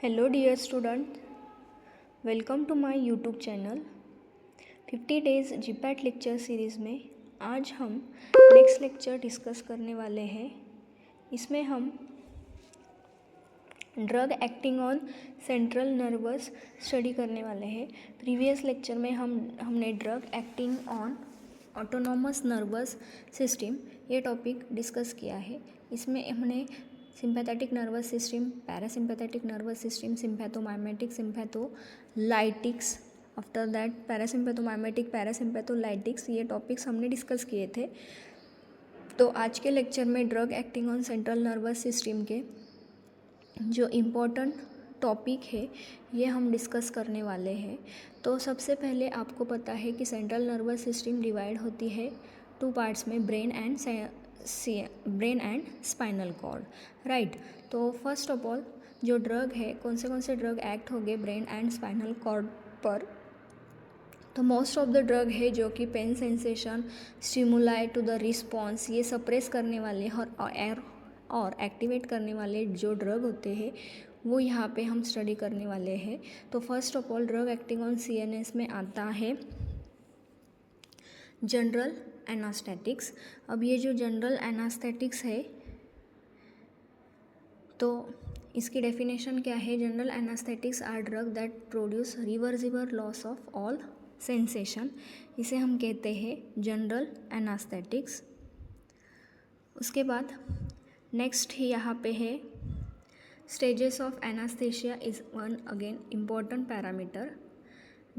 Hello dear student, welcome to my YouTube channel 50 days GPAT lecture series में आज हम next lecture discuss करने वाले हैं। इसमें हम drug acting on central nervous study करने वाले हैं। प्रीवियस लेक्चर में हमने drug acting on autonomous nervous system ये टॉपिक डिस्कस किया है। इसमें हमने sympathetic nervous system, parasympathetic nervous system, sympathomimetic, sympatholytics, after that parasympathomimetic, parasympatholytics ये टॉपिक्स हमने डिस्कस किए थे। तो आज के लेक्चर में drug acting on central nervous system के जो इम्पोर्टेंट टॉपिक है ये हम डिस्कस करने वाले हैं। तो सबसे पहले आपको पता है कि सेंट्रल नर्वस सिस्टम डिवाइड होती है टू पार्ट्स में, brain and spinal cord, right. तो फर्स्ट ऑफ ऑल जो ड्रग है, कौन से ड्रग एक्ट हो गए ब्रेन एंड स्पाइनल कॉर्ड पर। तो मोस्ट ऑफ द ड्रग है जो कि pain sensation, stimuli to the response ये सप्रेस करने वाले और एक्टिवेट करने वाले जो ड्रग होते हैं वो यहाँ पे हम स्टडी करने वाले हैं। तो first of all drug acting on CNS में आता है जनरल एनास्थेटिक्स। अब ये जो जनरल एनास्थेटिक्स है तो इसकी डेफिनेशन क्या है? General anaesthetics are drug that produce reversible loss of all sensation, इसे हम कहते हैं जनरल एनास्थेटिक्स। उसके बाद नेक्स्ट ही यहाँ पे है stages of anaesthesia is one again important parameter.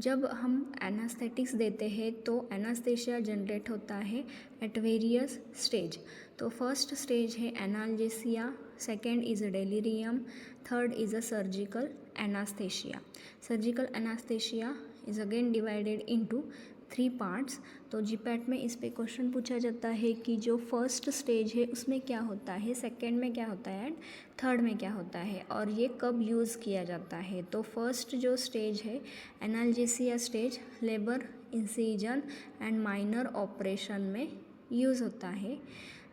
जब हम एनास्थेटिक्स देते हैं तो एनास्थेशिया जनरेट होता है एट वेरियस स्टेज। तो फर्स्ट स्टेज है analgesia, second is a delirium, third is a surgical anaesthesia. Surgical anaesthesia is again divided into 3 parts. तो जीपैट में इस पे क्वेश्चन पूछा जाता है कि जो फर्स्ट स्टेज है उसमें क्या होता है, सेकेंड में क्या होता है एंड थर्ड में क्या होता है और ये कब यूज़ किया जाता है। तो फर्स्ट जो स्टेज है analgesia stage, labour, incision and minor operation में यूज़ होता है।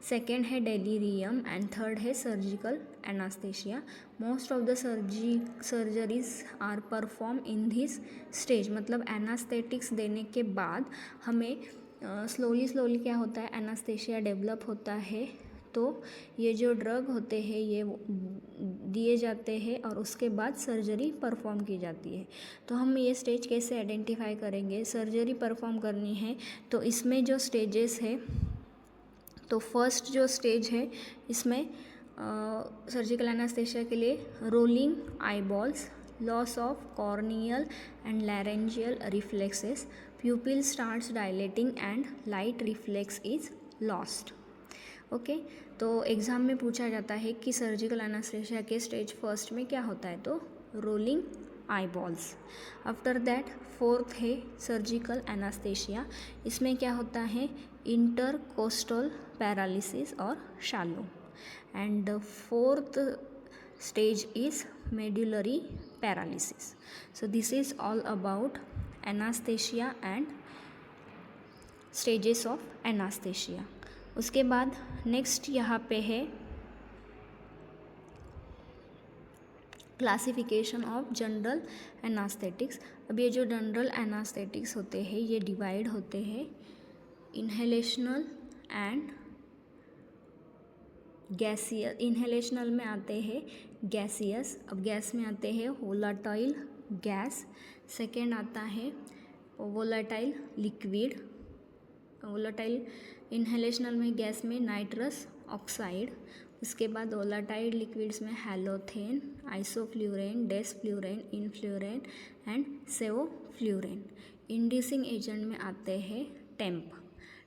सेकेंड है डेलीरियम एंड थर्ड है surgical anaesthesia. Most of the surgeries are perform in this stage. मतलब एनास्थेटिक्स देने के बाद हमें स्लोली क्या होता है, एनास्थेशिया डेवलप होता है। तो ये जो ड्रग होते हैं ये दिए जाते हैं और उसके बाद सर्जरी परफॉर्म की जाती है। तो हम ये स्टेज कैसे आइडेंटिफाई करेंगे? सर्जरी परफॉर्म करनी है तो इसमें जो स्टेजेस है, तो फर्स्ट जो स्टेज है इसमें सर्जिकल एनास्थेशिया के लिए rolling eyeballs, loss of corneal and laryngeal reflexes, प्यूपिल starts dilating and light reflex is lost. Okay, तो एग्ज़ाम में पूछा जाता है कि सर्जिकल एनास्थेशिया के स्टेज फर्स्ट में क्या होता है, तो rolling eyeballs. After that fourth है सर्जिकल एनास्थेशिया। इसमें क्या होता है, इंटरकोस्टल पैरालिसिस और shallow. And the fourth stage is medullary paralysis. So this is all about anesthesia and stages of anesthesia. उसके बाद नेक्स्ट यहाँ पे है क्लासिफिकेशन ऑफ जनरल एनास्थेटिक्स। अब ये जो जनरल एनास्थेटिक्स होते हैं ये डिवाइड होते हैं इन्हेलेशनल एंड गैसियस। इन्हेलेशनल में आते हैं गैसियस, अब गैस में आते हैं वोलाटाइल गैस। सेकेंड आता है वोलाटाइल लिक्विड। वोलाटाइल इन्हेलेशनल में गैस में नाइट्रस ऑक्साइड। उसके बाद वोलाटाइल लिक्विड्स में halothane, isoflurane, desflurane, enflurane and sevoflurane. Inducing agent में आते हैं टेम्प।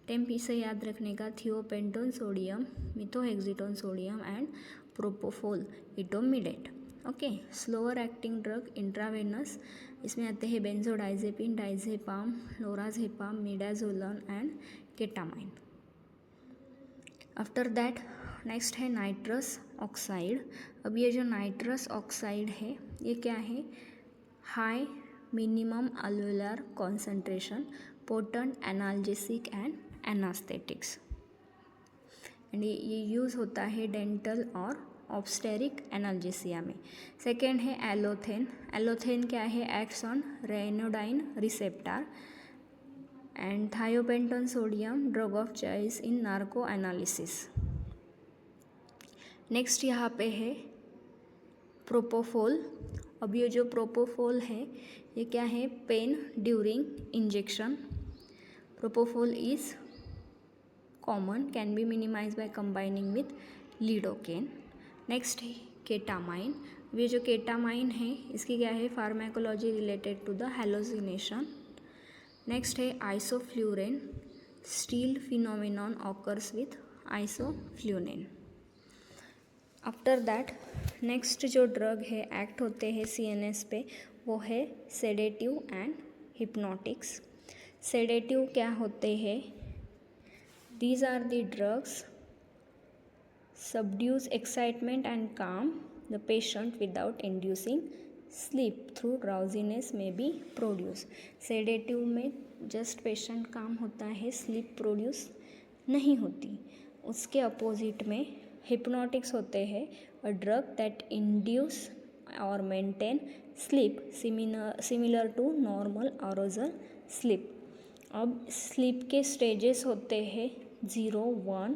टेम्प इसे याद रखने का, thiopentone sodium, methohexitone sodium and propofol etomidate. Okay, slower acting drug intravenous, इसमें आते हैं benzodiazepine, diazepam, lorazepam, midazolam and ketamine. After that next है नाइट्रस ऑक्साइड। अब ये जो नाइट्रस ऑक्साइड है ये क्या है, high minimum alveolar concentration, potent analgesic and anaesthetics. And ये यूज़ होता है डेंटल और ऑब्स्टेरिक एनाल्जेसिया में। सेकेंड है एलोथेन। एलोथेन क्या है? Acts on ryanodine receptor and thiopentone sodium drug of choice in narco analysis. Next यहाँ पे है प्रोपोफोल। अब ये जो प्रोपोफोल है ये क्या है? Pain during injection. Propofol is common, can be minimise by combining with lidocaine. Next है केटामाइन। ये जो केटामाइन है इसकी क्या है? Pharmacology related to the hallucination. Next है isoflurane. Steal phenomenon occurs with isoflurane. After that next जो drug है एक्ट होते हैं CNS पे वो है सेडेटिव एंड हिप्नोटिक्स। सेडेटिव क्या होते हैं? These are the drugs subdues excitement and calm the patient without inducing sleep through drowsiness may be produced। Sedative में जस्ट पेशेंट काम होता है, स्लीप प्रोड्यूस नहीं होती। उसके अपोजिट में हिप्नोटिक्स होते हैं, अ ड्रग दैट इंड्यूस और maintain sleep similar to normal arousal sleep. अब स्लीप के स्टेजेस होते हैं 0, 1,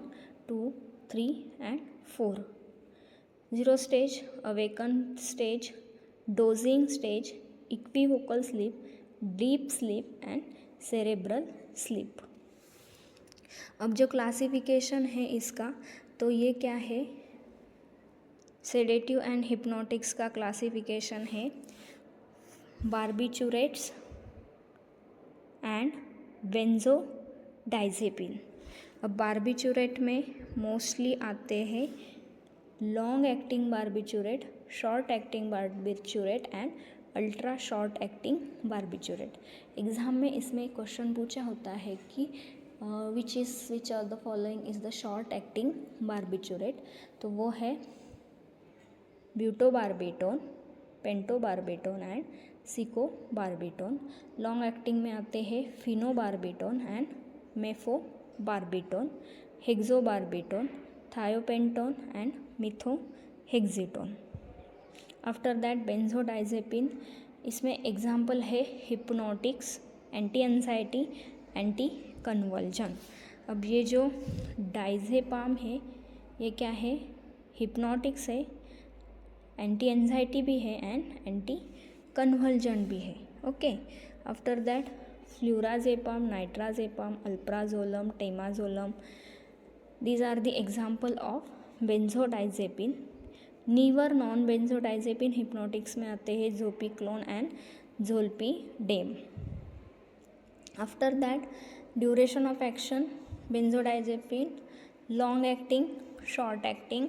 2, 3 and 4। 0 stage awaken stage, dozing stage, equivocal sleep, deep sleep and cerebral sleep. अब जो क्लासिफिकेशन है इसका तो ये क्या है? सेडेटिव एंड हिप्नोटिक्स का क्लासिफिकेशन है बार्बिचुरेट्स एंड बेंजोडाइजेपिन। अब बार्बिचुरेट में मोस्टली आते हैं long acting barbiturate, short acting barbiturate and ultra short acting barbiturate. Exam में इसमें क्वेश्चन पूछा होता है कि which of the following is the short acting barbiturate, तो वो है butobarbitone, pentobarbitone and secobarbitone. Long acting में आते हैं phenobarbitone and mephobarbitone, hexobarbitone, thiopentone and methohexitone. After that benzodiazepine, इसमें एग्जाम्पल है hypnotics, anti anxiety, anti convulsion. अब ये जो डाइजेपाम है ये क्या है? हिप्नोटिक्स है, एंटी एंजाइटी भी है एंड एंटी कन्वल्जन भी है। Okay, after that flurazepam, nitrazepam, alprazolam, temazepam, these are the example of benzodiazepine। Newer non benzodiazepine hypnotics में आते हैं zopiclone and zolpidem. After that duration of action benzodiazepine long acting, short acting,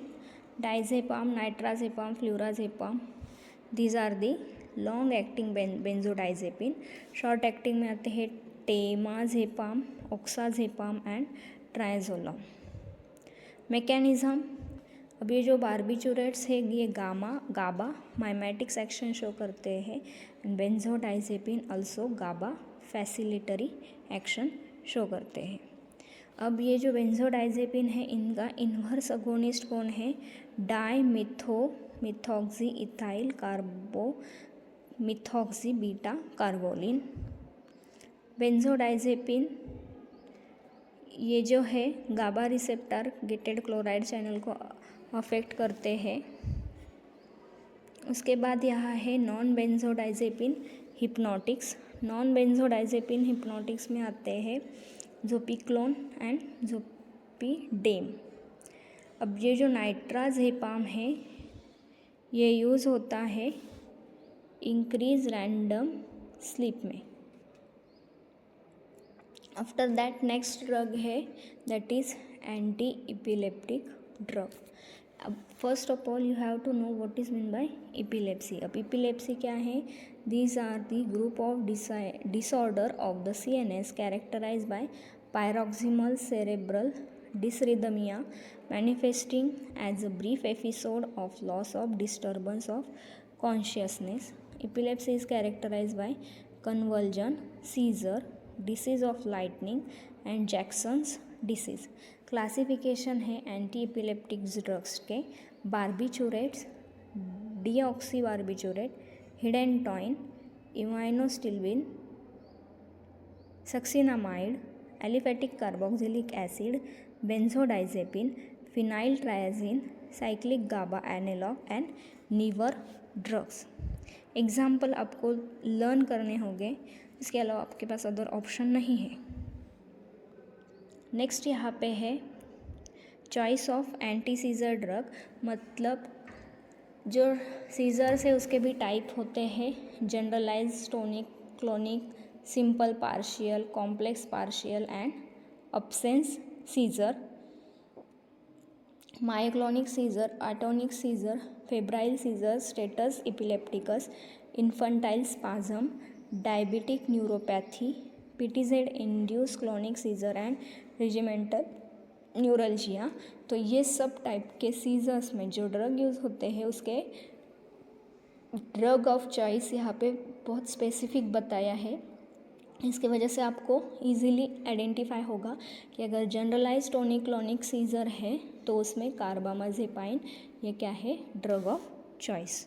diazepam, nitrazepam, flurazepam, these are the long acting benzodiazepine. Short acting में आते हैं टेमाजेपाम, ऑक्साजेपाम and ट्राइजोलम। Mechanism, अब ये जो barbiturates है ये गाबा माइमेटिक्स एक्शन शो करते हैं, बेंजोडाइजेपिन अल्सो गाबा फैसिलिटरी एक्शन शो करते हैं। अब ये जो बेंजोडाइजेपिन है इनका इन्वर्स अगोनिस्ट कौन है? Methoxy ethyl कार्बो methoxy beta कार्बोलिन। Benzodiazepine ये जो है गाबा रिसेप्टर गेटेड क्लोराइड चैनल को अफेक्ट करते हैं। उसके बाद यहाँ है non benzodiazepine hypnotics. Non benzodiazepine hypnotics में आते हैं जोपिक्लोन एंड जोपीडेम। अब ये जो नाइट्राजेपाम है ये यूज़ होता है इंक्रीज रैंडम स्लीप में। आफ्टर दैट नेक्स्ट ड्रग है that is anti epileptic drug. अब first of all you have to know what is mean by epilepsy. अब इपिलेप्सी क्या है? These are the group of disorder of the CNS characterise by paroxysmal cerebral dysrhythmia manifesting as a brief episode of loss of disturbance of consciousness. Epilepsy is characterized by convulsion, seizure, disease of lightning and Jackson's disease. Classification है anti epileptic drugs के barbiturates, deoxybarbiturate, hydantoin, iminostilbene, succinimide, aliphatic carboxylic acid, benzodiazepine, phenyl triazine, cyclic GABA analogue and newer drugs. Example आपको learn करने होंगे, इसके अलावा आपके पास other option नहीं है। नेक्स्ट यहाँ पे है choice of anti seizure drug, मतलब जो सीजर्स है उसके भी टाइप होते हैं, generalise, tonic, clonic, simple partial, complex partial and absence seizure, myoclonic seizure, atonic seizure, febrile seizure, status epilepticus, infantile spasm, diabetic neuropathy, PTZ induce clonic seizure and trigeminal neuralgia. तो ये सब type के seizures में जो drug use होते हैं उसके drug of choice यहाँ पे बहुत स्पेसिफिक बताया है। इसके वजह से आपको इजीली आइडेंटिफाई होगा कि अगर जनरलाइज टोनिक क्लोनिक सीजर है तो उसमें कार्बामाजेपाइन ये क्या है, drug of choice.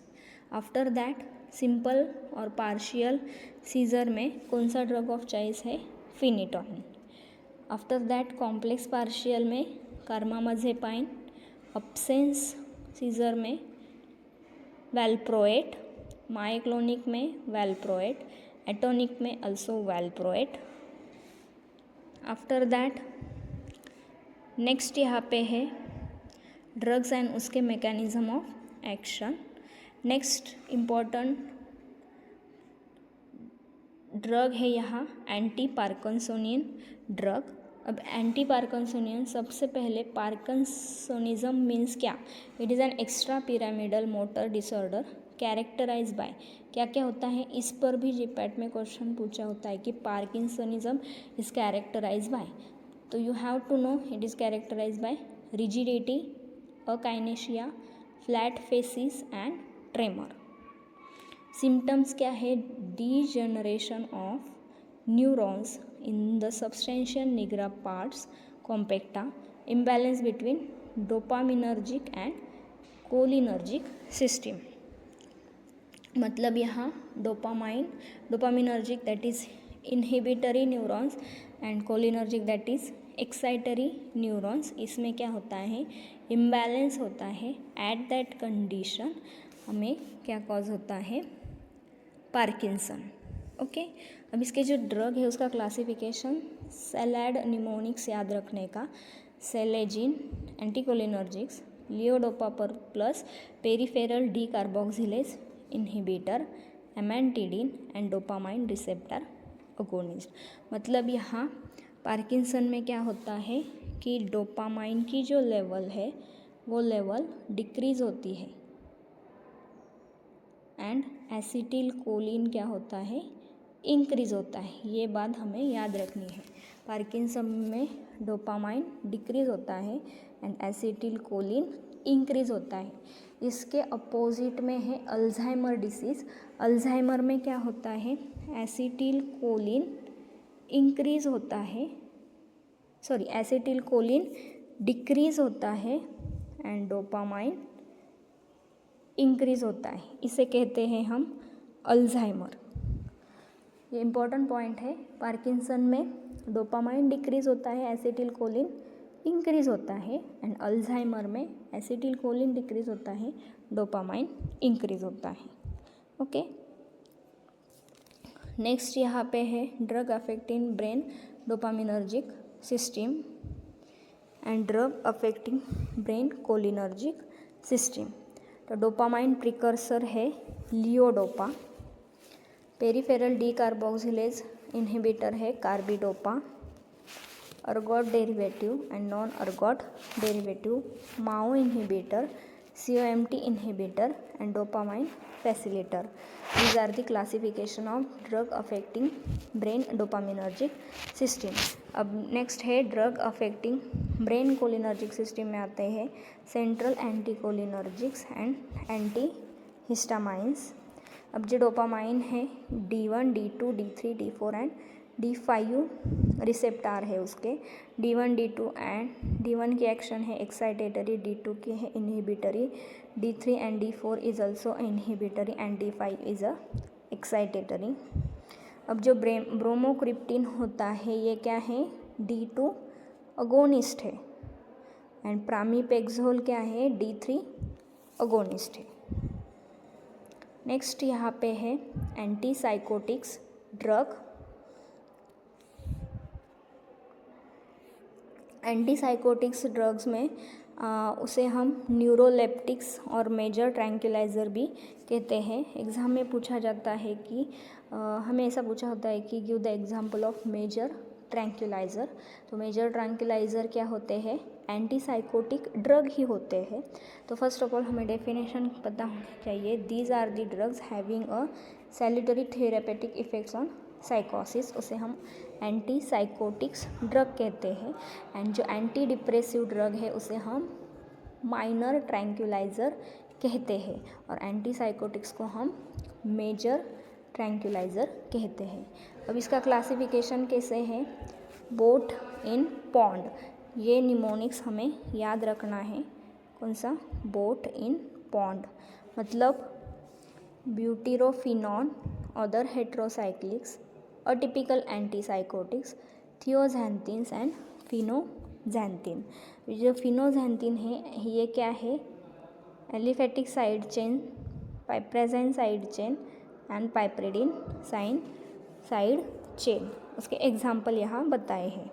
After that simple और पार्शियल सीजर में कौन सा ड्रग ऑफ चॉइस है, phenytoin. After that complex partial में कार्बामाजेपाइन, अब्सेंस सीजर में वैल्प्रोएट, मायोक्लोनिक में वैल्प्रोएट, एटोनिक में also valproate. After that next यहाँ पे है ड्रग्स एंड उसके mechanism of action. Next important drug है यहाँ एंटी पार्किंसोनियन ड्रग। अब एंटी पार्किंसोनियन, सबसे पहले पार्किंसोनिज्म मीन्स क्या, it is an extra pyramidal motor disorder characterize by, क्या क्या होता है, इस पर भी जीपैट में क्वेश्चन पूछा होता है कि पार्किंसोनिज्म इज कैरेक्टराइज बाय। तो you have to know it is characterise by rigidity, akinesia, flat facies and tremor. Symptoms क्या है, degeneration of neurons in the substantia nigra pars compacta, imbalance between dopaminergic and cholinergic system। मतलब यहाँ dopaminergic that is inhibitory neurons and cholinergic that is excitatory neurons, इसमें क्या होता है, imbalance होता है। एट दैट कंडीशन हमें क्या कॉज होता है, पार्किंसन। ओके, अब इसके जो ड्रग है उसका क्लासिफिकेशन सेलैड निमोनिक्स याद रखने का, सेलेजिन, एंटीकोलिनर्जिक्स, लियोडोपा पर plus peripheral decarboxylase inhibitor, amantadine and dopamine receptor agonist. मतलब यहाँ पार्किंसन में क्या होता है कि डोपामाइन की जो लेवल है वो लेवल डिक्रीज होती है एंड एसिटिल कोलिन क्या होता है, इंक्रीज होता है। ये बात हमें याद रखनी है। पार्किंसन में डोपामाइन डिक्रीज होता है एंड एसिटिल कोलिन इंक्रीज होता है। इसके अपोजिट में है अल्जाइमर डिसीज़। अल्जाइमर में क्या होता है, एसिटिल कोलिन इंक्रीज होता है, सॉरी एसिटिल कोलिन डिक्रीज होता है एंड डोपामाइन इंक्रीज होता है। इसे कहते हैं हम अल्जाइमर। ये इम्पॉर्टेंट पॉइंट है। पार्किंसन में डोपामाइन डिक्रीज होता है, एसिटिल कोलिन इंक्रीज होता है एंड अल्जाइमर में एसिटिल कोलिन डिक्रीज होता है, डोपामाइन इंक्रीज होता है। ओके, नेक्स्ट यहाँ पे है drug affecting brain dopaminergic system and drug affecting brain cholinergic system. तो डोपामाइन प्रिकर्सर है levodopa, peripheral decarboxylase inhibitor है carbidopa, ergot derivative and non ergot derivative MAO inhibitor, COMT inhibitor and dopamine facilitator. These are the classification of drug affecting brain dopaminergic system. अब next है drug affecting brain cholinergic system में आते हैं central anticholinergics and anti हिस्टामाइंस। अब जो dopamine है D1, D2, D3, D4 and D5 receptor है उसके, D1 D2 एंड D1 की एक्शन है एक्साइटेटरी, D2 की है inhibitory, D3 and D4 is also inhibitory and D5 is a excitatory. अब जो ब्रोमोक्रिप्टिन होता है ये क्या है, D2 अगोनिस्ट है एंड प्रामीपेक्सोल क्या है, D3 अगोनिस्ट है। नेक्स्ट यहाँ पे है एंटीसाइकोटिक्स ड्रग। एंटीसाइकोटिक्स ड्रग्स में उसे हम न्यूरोलेप्टिक्स और मेजर ट्रैंक्विलाइज़र भी कहते हैं। एग्ज़ाम में पूछा जाता है कि हमें ऐसा पूछा होता है कि give the example of major tranquilliser. तो मेजर ट्रैंक्विलाइज़र क्या होते हैं, एंटीसाइकोटिक ड्रग ही होते हैं। तो फर्स्ट ऑफ ऑल हमें डेफिनेशन पता होनी चाहिए। These are the drugs having a salutary therapeutic effects on साइकोसिस, उसे हम एंटीसाइकोटिक्स ड्रग कहते हैं। एंड जो एंटी डिप्रेसिव ड्रग है उसे हम माइनर ट्रैंक्विलाइज़र कहते हैं और एंटीसाइकोटिक्स को हम मेजर ट्रैंक्विलाइज़र कहते हैं। अब इसका क्लासिफिकेशन कैसे है, बोट इन पॉन्ड, ये निमोनिक्स हमें याद रखना है। कौन सा, बोट इन पॉन्ड, मतलब butyrophenone, other heterocyclics, atypical antipsychotics, thioxanthenes and phenothiazine. जो फिनोजैंथिन है ये क्या है, aliphatic side chain, piperazine side chain and piperidine side chain, उसके एग्जाम्पल यहाँ बताए हैं।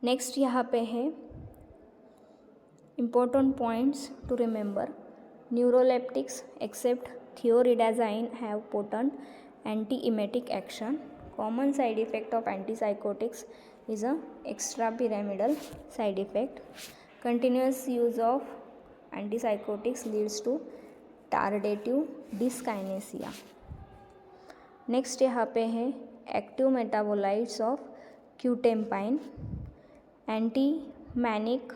नेक्स्ट यहाँ पे है important points to remember. Neuroleptics except thioridazine have potent antiemetic action. Common side effect of antipsychotics is a extrapyramidal side effect. Continuous use of antipsychotics leads to tardive dyskinesia. Next यहाँ पे है active metabolites of quetiapine, anti manic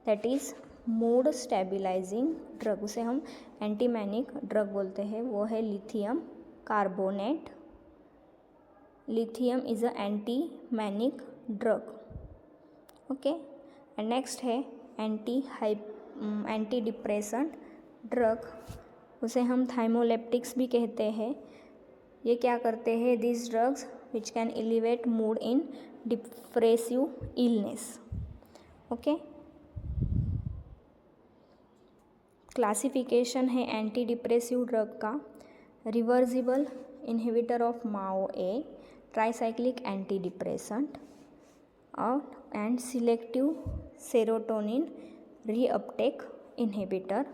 that is mood stabilising drug, उसे हम anti manic drug बोलते हैं। वो है lithium carbonate. Lithium is a anti manic drug, okay. And next है एंटी डिप्रेसेंट ड्रग, उसे हम थाइमोलेप्टिक्स भी कहते हैं। ये क्या करते हैं, this drugs which can elevate mood in depressive illness, okay. Classification है एंटी डिप्रेसिव ड्रग का, reversible inhibitor of MAO A, tricyclic anti depressant और and selective serotonin reuptake inhibitor.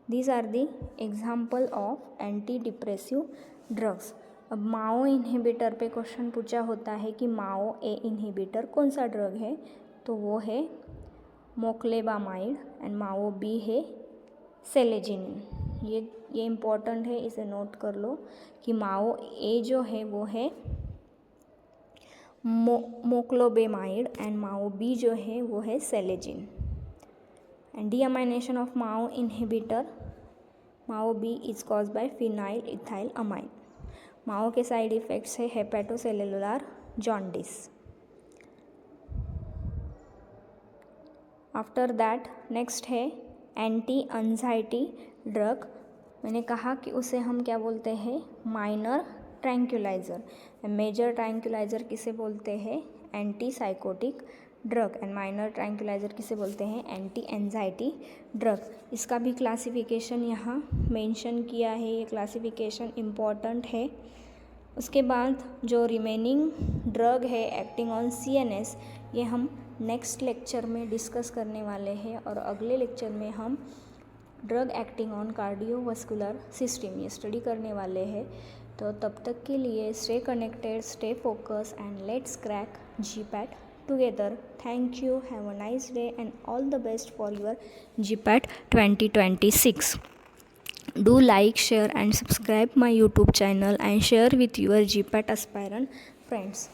These are the example of anti depressive drugs. अब MAO inhibitor पे question पूछा होता है कि माओ ए inhibitor कौन सा ड्रग है, तो वो है मोक्लेबामाइड एंड माओ बी है सेलेजिनिन। ये इम्पॉर्टेंट है, इसे नोट कर लो कि माओ ए जो है वो है मोक्लोबेमाइड एंड माओ बी जो है वो है selegiline. And deamination of MAO inhibitor MAO B is cause by phenyl ethyl amine. MAO के साइड इफ़ेक्ट्स है hepatocellular jaundice. After that next है एंटी एंजाइटी ड्रग। मैंने कहा कि उसे हम क्या बोलते हैं, माइनर ट्रैंक्विलाइज़र। मेजर ट्रैंक्विलाइज़र किसे बोलते हैं, anti psychotic drug. And minor tranquilliser किसे बोलते हैं, एंटी एंजाइटी ड्रग। इसका भी क्लासिफिकेशन यहाँ मेंशन किया है, ये क्लासिफिकेशन इम्पॉर्टेंट है। उसके बाद जो रिमेनिंग ड्रग है एक्टिंग ऑन CNS, ये हम नेक्स्ट लेक्चर में डिस्कस करने वाले हैं और अगले लेक्चर में हम drug acting on cardiovascular system ये स्टडी करने वाले हैं। तो तब तक के लिए stay connected, stay focus and let's crack GPAT together. Thank you, have a nice day and all the best for your GPAT 2026. Do like, share and subscribe my YouTube channel and share with your GPAT aspirant friends.